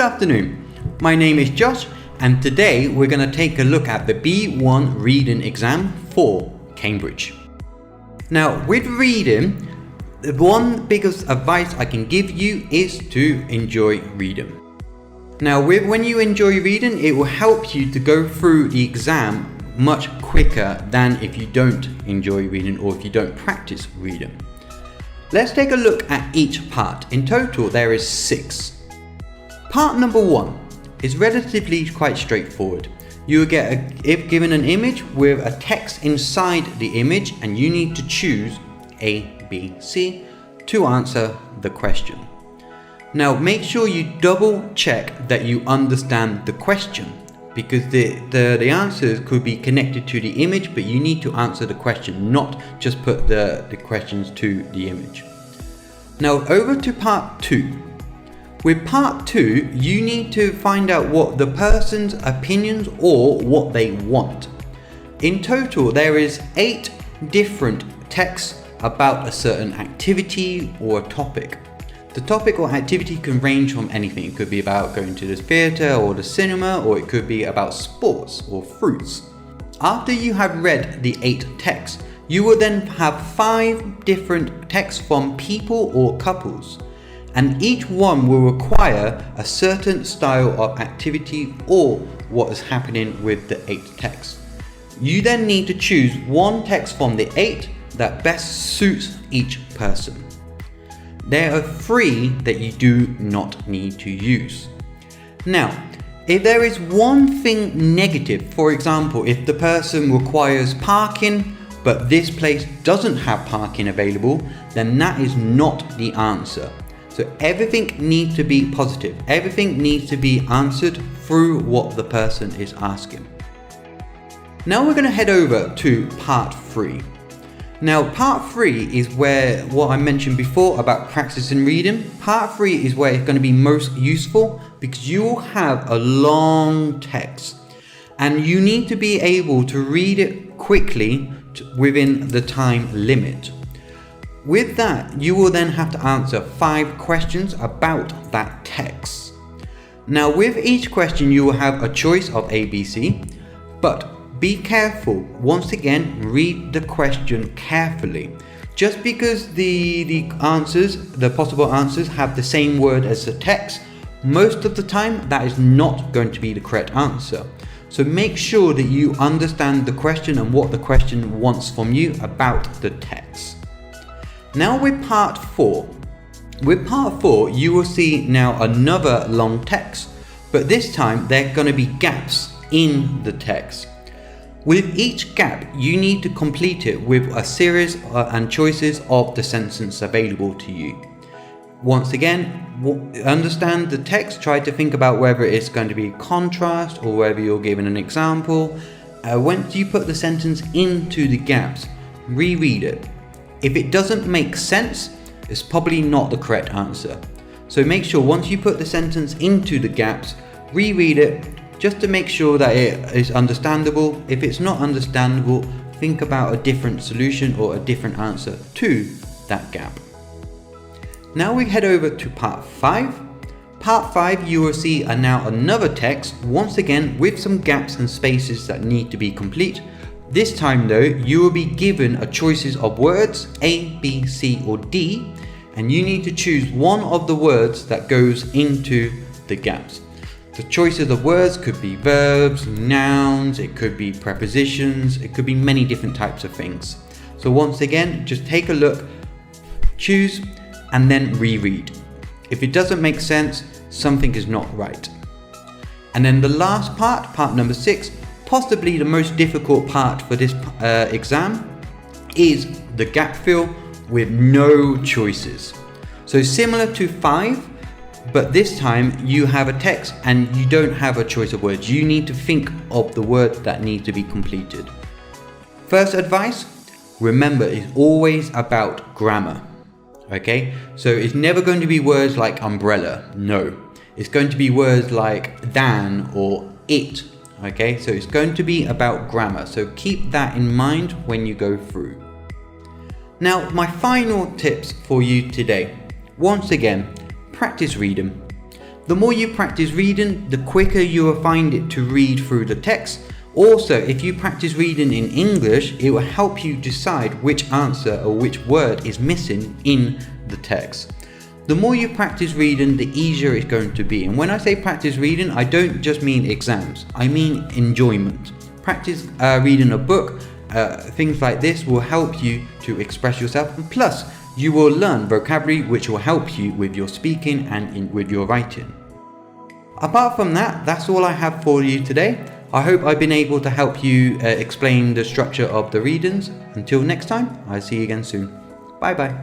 afternoon, my name is Josh and today we're going to take a look at the B1 reading exam for Cambridge. Now with reading, the one biggest advice I can give you is to enjoy reading. Now when you enjoy reading, it will help you to go through the exam much quicker than if you don't enjoy reading or if you don't practice reading. Let's take a look at each part. In total there is 6. Part number 1 is relatively quite straightforward. You will get if given an image with a text inside the image and you need to choose A, B, C to answer the question. Now make sure you double check that you understand the question, because the answers could be connected to the image, but you need to answer the question, not just put the questions to the image. Now over to part 2. With part 2, you need to find out what the person's opinions or what they want. In total, there is 8 different texts about a certain activity or a topic. The topic or activity can range from anything. It could be about going to the theatre or the cinema, or it could be about sports or fruits. After you have read the 8 texts, you will then have 5 different texts from people or couples, and each one will require a certain style of activity or what is happening with the 8 texts. You then need to choose one text from the 8 that best suits each person. There are 3 that you do not need to use. Now, if there is one thing negative, for example, if the person requires parking but this place doesn't have parking available, then that is not the answer. So everything needs to be positive. Everything needs to be answered through what the person is asking. Now we're going to head over to part 3. Now part 3 is where what I mentioned before about practicing reading. Part 3 is where it's going to be most useful because you will have a long text and you need to be able to read it quickly within the time limit. With that, you will then have to answer 5 questions about that text. Now with each question you will have a choice of A, B, C, but be careful. Once again, read the question carefully. Just because the possible answers have the same word as the text, most of the time that is not going to be the correct answer. So make sure that you understand the question and what the question wants from you about the text. Now with part 4. With part 4 you will see now another long text, but this time there are going to be gaps in the text. With each gap you need to complete it with a series and choices of the sentence available to you. Once again, understand the text, try to think about whether it's going to be contrast or whether you're given an example. Once you put the sentence into the gaps, reread it. If it doesn't make sense, it's probably not the correct answer. So make sure once you put the sentence into the gaps, reread it just to make sure that it is understandable. If it's not understandable, think about a different solution or a different answer to that gap. Now we head over to part 5. Part 5 you will see now another text, once again with some gaps and spaces that need to be complete. This time though, you will be given a choices of words A, B, C or D, and you need to choose one of the words that goes into the gaps. The choices of words could be verbs, nouns, it could be prepositions, it could be many different types of things. So once again, just take a look, choose and then reread. If it doesn't make sense, something is not right. And then the last part, part number 6, possibly the most difficult part for this exam, is the gap fill with no choices. So similar to 5, but this time you have a text and you don't have a choice of words. You need to think of the words that need to be completed. First advice, remember it's always about grammar. Okay, so it's never going to be words like umbrella, no. It's going to be words like than or it. Okay, so it's going to be about grammar, so keep that in mind when you go through. Now my final tips for you today. Once again, practice reading. The more you practice reading, the quicker you will find it to read through the text. Also, if you practice reading in English, it will help you decide which answer or which word is missing in the text. The more you practice reading, the easier it's going to be. And when I say practice reading, I don't just mean exams, I mean enjoyment. Practice reading a book, things like this will help you to express yourself, and plus you will learn vocabulary which will help you with your speaking and with your writing. Apart from that, that's all I have for you today. I hope I've been able to help you explain the structure of the readings. Until next time, I'll see you again soon. Bye bye.